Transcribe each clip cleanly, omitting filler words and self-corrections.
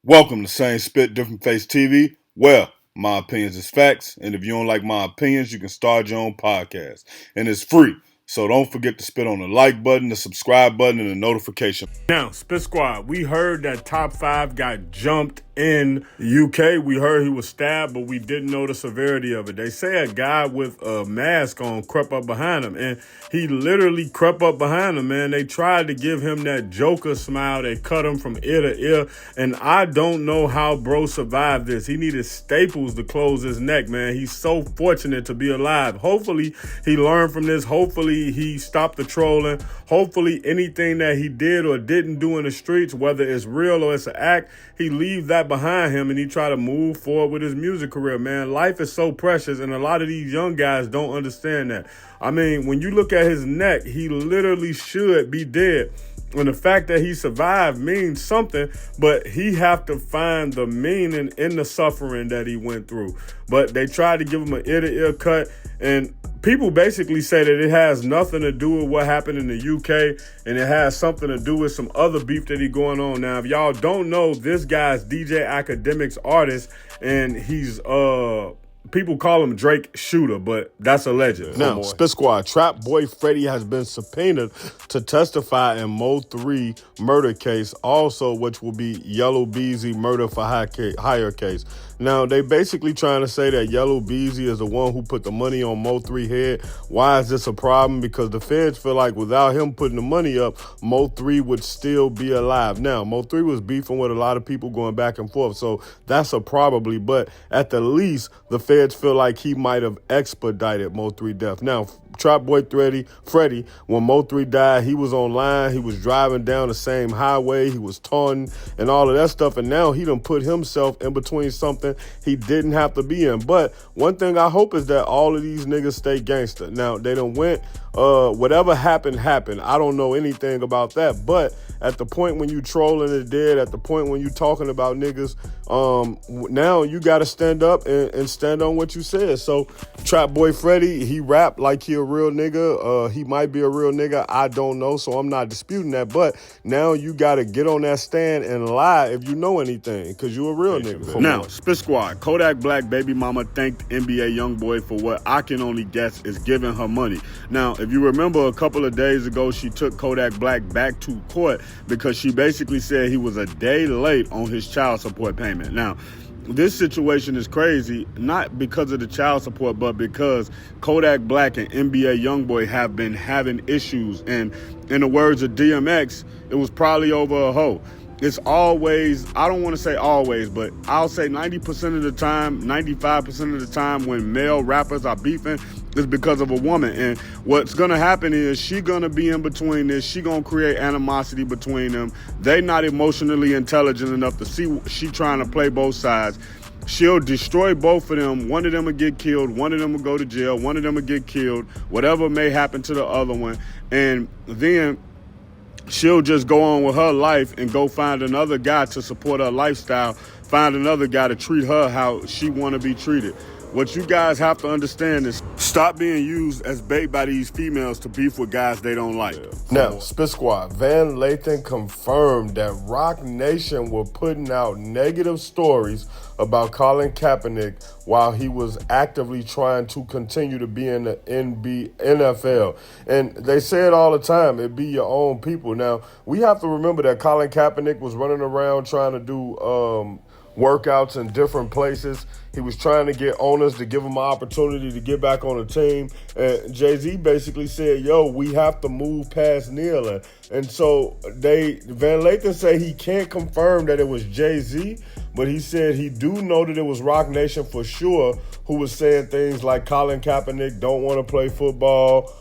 Welcome to Same Spit, Different Face TV. Well, my opinions is facts, and if you don't like my opinions, you can start your own podcast. And it's free. So don't forget to spit on the like button, the subscribe button, and the notification. Now, Spit Squad, we heard that Top5 got jumped in UK. We heard he was stabbed, but we didn't know the severity of it. They say a guy with a mask on crept up behind him, and he literally crept up behind him, man. They tried to give him that Joker smile. They cut him from ear to ear, and I don't know how bro survived this. He needed staples to close his neck, man. He's so fortunate to be alive. Hopefully, he learned from this. Hopefully, he stopped the trolling. Hopefully, anything that he did or didn't do in the streets, whether it's real or it's an act, he leave that behind him and he try to move forward with his music career, man. Life is so precious, and a lot of these young guys don't understand that. I mean, when you look at his neck, he literally should be dead. And the fact that he survived means something, but he have to find the meaning in the suffering that he went through. But they tried to give him an ear-to-ear cut, and people basically say that it has nothing to do with what happened in the UK, and it has something to do with some other beef that he going on. Now, if y'all don't know, this guy's DJ Academics artist, and he's people call him Drake Shooter, but that's alleged. Now, Spit Squad, Trap Boy Freddy has been subpoenaed to testify in Mo 3 murder case, also which will be Yellow Beezy murder for hire case. Now, they basically trying to say that Yellow Beezy is the one who put the money on Mo 3 head. Why is this a problem? Because the feds feel like without him putting the money up, Mo 3 would still be alive. Now, Mo 3 was beefing with a lot of people going back and forth, so that's a probably. But at the least, the feds feel like he might have expedited Mo 3 death. Now, Trap Boy Freddy, when Mo 3 died, he was online. He was driving down the same highway. He was taunting and all of that stuff. And now he done put himself in between something he didn't have to be in. But one thing I hope is that all of these niggas stay gangster. Now, they done went, whatever happened. I don't know anything about that. But at the point when you trolling the dead, at the point when you talking about niggas, now you got to stand up and stand on what you said. So Trap Boy Freddy, he rapped like he a real nigga. He might be a real nigga. I don't know. So I'm not disputing that. But now you got to get on that stand and lie if you know anything, because you a real nigga. Now, Spit Squad, Kodak Black baby mama thanked NBA Youngboy for what I can only guess is giving her money. Now, if you remember a couple of days ago, she took Kodak Black back to court because she basically said he was a day late on his child support payment. Now, this situation is crazy, not because of the child support, but because Kodak Black and NBA Youngboy have been having issues. And in the words of DMX, it was probably over a hoe. It's always, I don't want to say always, but I'll say 90% of the time, 95% of the time when male rappers are beefing is because of a woman. And what's going to happen is she going to be in between this. She going to create animosity between them. They not emotionally intelligent enough to see she trying to play both sides. She'll destroy both of them. One of them will get killed. One of them will go to jail. One of them will get killed. Whatever may happen to the other one. And then she'll just go on with her life and go find another guy to support her lifestyle, find another guy to treat her how she want to be treated. What you guys have to understand is stop being used as bait by these females to beef with guys they don't like. Now, Spit Squad, Van Lathan confirmed that Rock Nation were putting out negative stories about Colin Kaepernick while he was actively trying to continue to be in the NFL. And they say it all the time, it be your own people. Now, we have to remember that Colin Kaepernick was running around trying to do workouts in different places. He was trying to get owners to give him an opportunity to get back on the team. And Jay-Z basically said, yo, we have to move past kneeling. And so Van Lathan say he can't confirm that it was Jay-Z, but he said he do know that it was Rock Nation for sure who was saying things like Colin Kaepernick don't want to play football.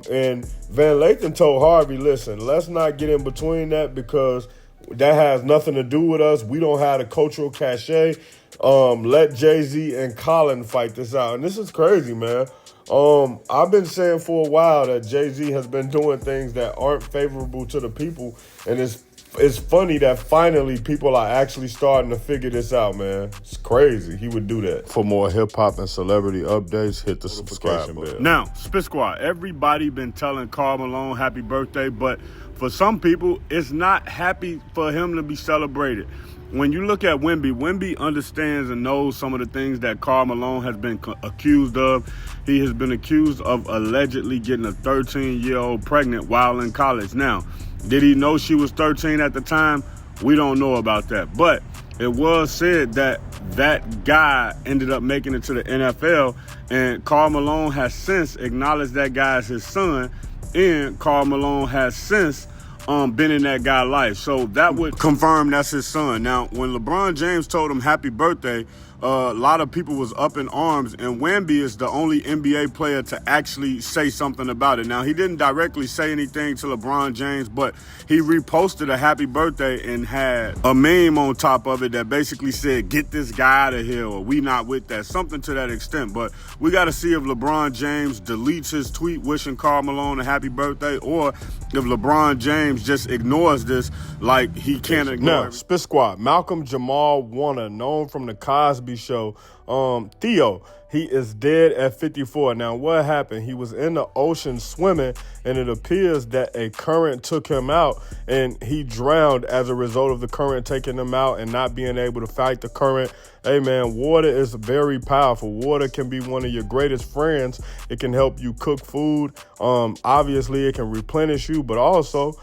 And Van Lathan told Harvey, listen, let's not get in between that because that has nothing to do with us. We don't have the cultural cachet. Let Jay-Z and Colin fight this out. And this is crazy, man. I've been saying for a while that Jay-Z has been doing things that aren't favorable to the people. And it's funny that finally people are actually starting to figure this out, man. It's crazy. He would do that. For more hip-hop and celebrity updates, hit the subscribe button. Now, Spit Squad, everybody been telling Karl Malone happy birthday, but for some people, it's not happy for him to be celebrated. when you look at Wemby understands and knows some of the things that Karl Malone has been accused of. He has been accused of allegedly getting a 13-year-old pregnant while in college. Now, did he know she was 13 at the time? We don't know about that. But it was said that that guy ended up making it to the NFL, and Karl Malone has since acknowledged that guy as his son, and Karl Malone has since been in that guy's life. So that would confirm that's his son. Now, when LeBron James told him happy birthday, a lot of people was up in arms, and Wemby is the only NBA player to actually say something about it. Now, he didn't directly say anything to LeBron James, but he reposted a happy birthday and had a meme on top of it that basically said, get this guy out of here, or we not with that, something to that extent. But we got to see if LeBron James deletes his tweet wishing Karl Malone a happy birthday, or if LeBron James just ignores this like he can't ignore it. Spit Squad, Malcolm Jamal Warner, known from the Cosby Show, Theo, he is dead at 54. Now, what happened? He was in the ocean swimming, and it appears that a current took him out, and he drowned as a result of the current taking him out and not being able to fight the current. Hey, man, water is very powerful. Water can be one of your greatest friends. It can help you cook food. Obviously, it can replenish you, but also,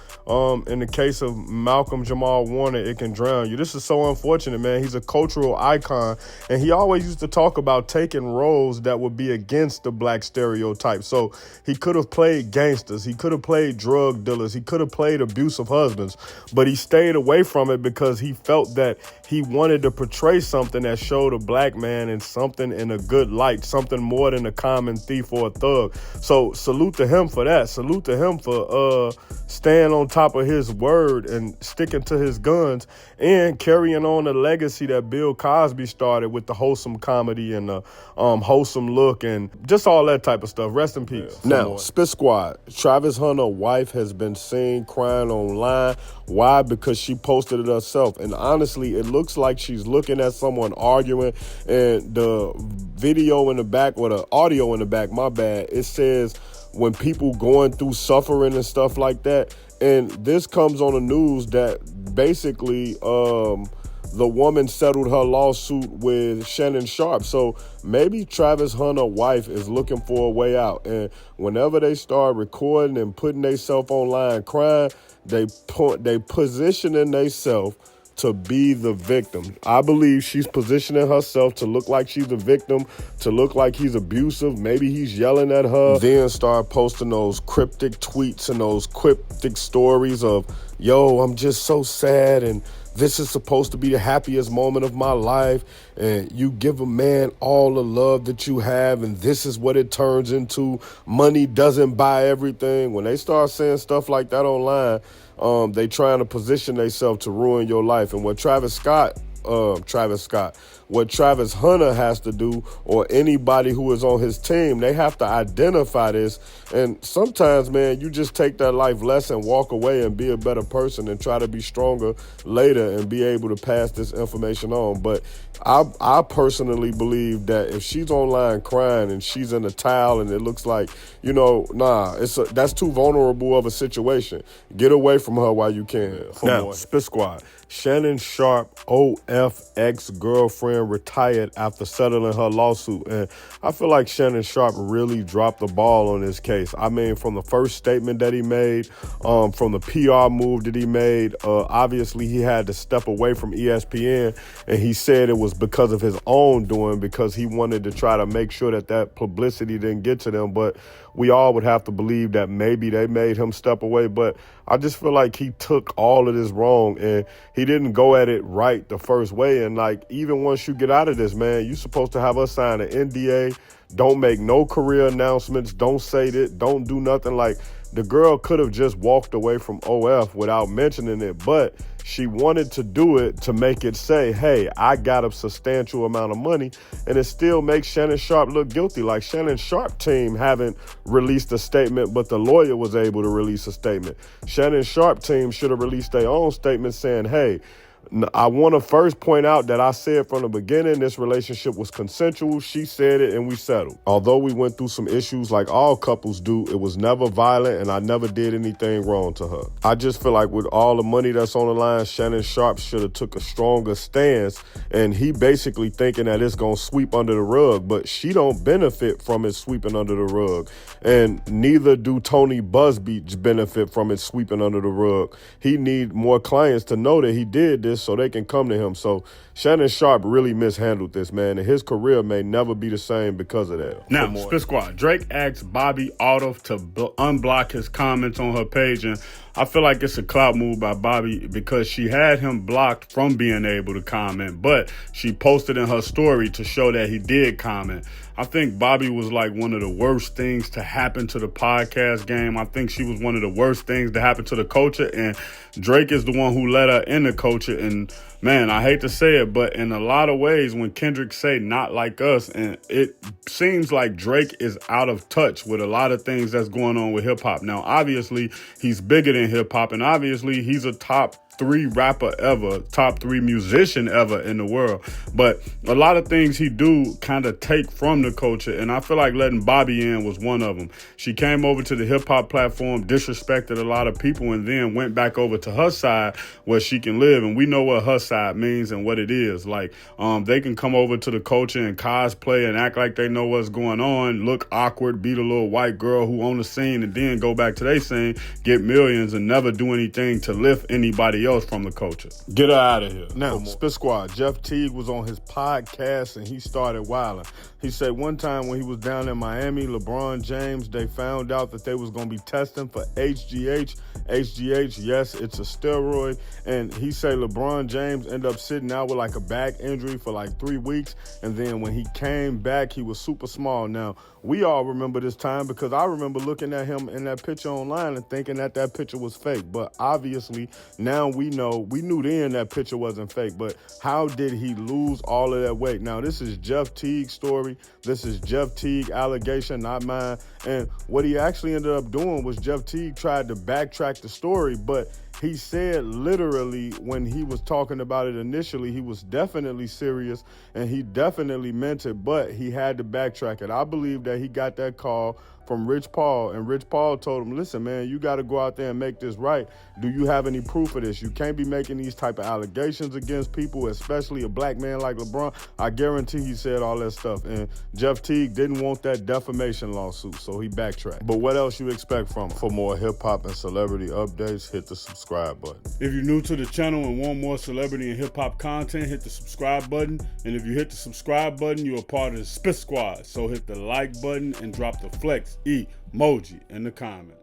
in the case of Malcolm Jamal Warner, it can drown you. This is so unfortunate, man. He's a cultural icon, and he always used to talk about taking roles that would be against the black stereotype. So he could have played gangsters. He could have played drug dealers. He could have played abusive husbands, but he stayed away from it because he felt that he wanted to portray something that showed a black man in something in a good light, something more than a common thief or a thug. So salute to him for that. Salute to him for staying on top of his word and sticking to his guns and carrying on the legacy that Bill Cosby started with the wholesome comedy and the wholesome look and just all that type of stuff. Rest in peace. Now, Spit Squad, Travis Hunter's wife has been seen crying online. Why? Because she posted it herself. And honestly, it looks like she's looking at someone arguing, and the video in the back, or the audio in the back, my bad, it says when people going through suffering and stuff like that. And this comes on the news that basically the woman settled her lawsuit with Shannon Sharpe. So maybe Travis Hunter's wife is looking for a way out. And whenever they start recording and putting themselves online crying, they positioning themselves to be the victim. I believe she's positioning herself to look like she's a victim, to look like he's abusive. Maybe he's yelling at her. Then start posting those cryptic tweets and those cryptic stories of, yo, I'm just so sad, and this is supposed to be the happiest moment of my life, and you give a man all the love that you have, and this is what it turns into. Money doesn't buy everything. When they start saying stuff like that online, they trying to position themselves to ruin your life. And what Travis Hunter has to do, or anybody who is on his team, they have to identify this. And sometimes, man, you just take that life lesson, walk away and be a better person and try to be stronger later and be able to pass this information on. But I personally believe that if she's online crying and she's in a towel and it looks like, that's too vulnerable of a situation. Get away from her while you can. Now, Spit Squad, Shannon Sharpe, OF ex-girlfriend, retired after settling her lawsuit. And I feel like Shannon Sharpe really dropped the ball on this case. I mean, from the first statement that he made, from the PR move that he made, obviously he had to step away from ESPN, and he said it was because of his own doing, because he wanted to try to make sure that publicity didn't get to them. But we all would have to believe that maybe they made him step away. But I just feel like he took all of this wrong, and he didn't go at it right the first way. And like, even once you get out of this, man, you're supposed to have us sign an NDA. Don't make no career announcements. Don't say that. Don't do nothing. Like, the girl could have just walked away from OF without mentioning it, but she wanted to do it to make it say, hey, I got a substantial amount of money, and it still makes Shannon Sharpe look guilty. Like, Shannon Sharpe team haven't released a statement, but the lawyer was able to release a statement. Shannon Sharpe team should have released their own statement saying, hey, I want to first point out that I said from the beginning this relationship was consensual. She said it and we settled. Although we went through some issues like all couples do, it was never violent and I never did anything wrong to her. I just feel like with all the money that's on the line, Shannon Sharpe should have took a stronger stance, and he basically thinking that it's going to sweep under the rug, but she don't benefit from it sweeping under the rug. And neither do Tony Busby benefit from it sweeping under the rug. He need more clients to know that he did this so they can come to him. So Shannon Sharpe really mishandled this, man, and his career may never be the same because of that. Now, Spit Squad, Drake asked Bobby Aldo to unblock his comments on her page, and I feel like it's a clout move by Bobby because she had him blocked from being able to comment, but she posted in her story to show that he did comment. I think Bobby was like one of the worst things to happen to the podcast game. I think she was one of the worst things to happen to the culture, and Drake is the one who let her in the culture. And man, I hate to say it, but in a lot of ways, when Kendrick say not like us, and it seems like Drake is out of touch with a lot of things that's going on with hip hop. Now, obviously, he's bigger than hip hop, and obviously he's a top 3 rapper ever, top 3 musician ever in the world. But a lot of things he do kind of take from the culture, and I feel like letting Bobby in was one of them. She came over to the hip hop platform, disrespected a lot of people, and then went back over to her side where she can live. And we know what her side means and what it is. Like, they can come over to the culture and cosplay and act like they know what's going on, look awkward, beat a little white girl who on the scene, and then go back to their scene, get millions, and never do anything to lift anybody else from the culture. Get her out of here. Now, Spit Squad, Jeff Teague was on his podcast and he started wilding. He said one time when he was down in Miami, LeBron James, they found out that they was going to be testing for HGH. HGH, yes, it's a steroid. And he said LeBron James ended up sitting out with like a back injury for like 3 weeks. And then when he came back, he was super small. Now, we all remember this time because I remember looking at him in that picture online and thinking that that picture was fake. But obviously, now we knew then that picture wasn't fake. But how did he lose all of that weight? Now, this is Jeff Teague's story. This is Jeff Teague allegation, not mine. And what he actually ended up doing was Jeff Teague tried to backtrack the story, but he said literally when he was talking about it initially, he was definitely serious and he definitely meant it, but he had to backtrack it. I believe that he got that call from Rich Paul, and Rich Paul told him, listen, man, you got to go out there and make this right. Do you have any proof of this? You can't be making these type of allegations against people, especially a black man like LeBron. I guarantee he said all that stuff, and Jeff Teague didn't want that defamation lawsuit, so he backtracked. But what else you expect from him? For more hip-hop and celebrity updates, hit the subscribe button. If you're new to the channel and want more celebrity and hip-hop content, hit the subscribe button. And if you hit the subscribe button, you're a part of the Spit Squad. So hit the like button and drop the flex emoji in the comments.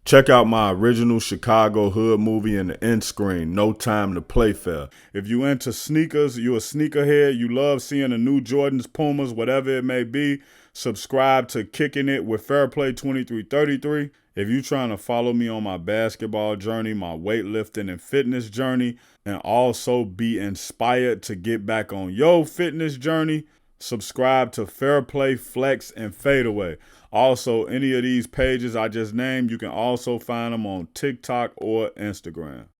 Check out my original Chicago hood movie in the end screen, No Time to Play Fair. If you into sneakers, you a sneakerhead, you love seeing the new Jordans, Pumas, whatever it may be, subscribe to Kicking It with Fairplay 2333. If you trying to follow me on my basketball journey, my weightlifting and fitness journey, and also be inspired to get back on your fitness journey, subscribe to Fairplay, Flex, and Fadeaway. Also, any of these pages I just named, you can also find them on TikTok or Instagram.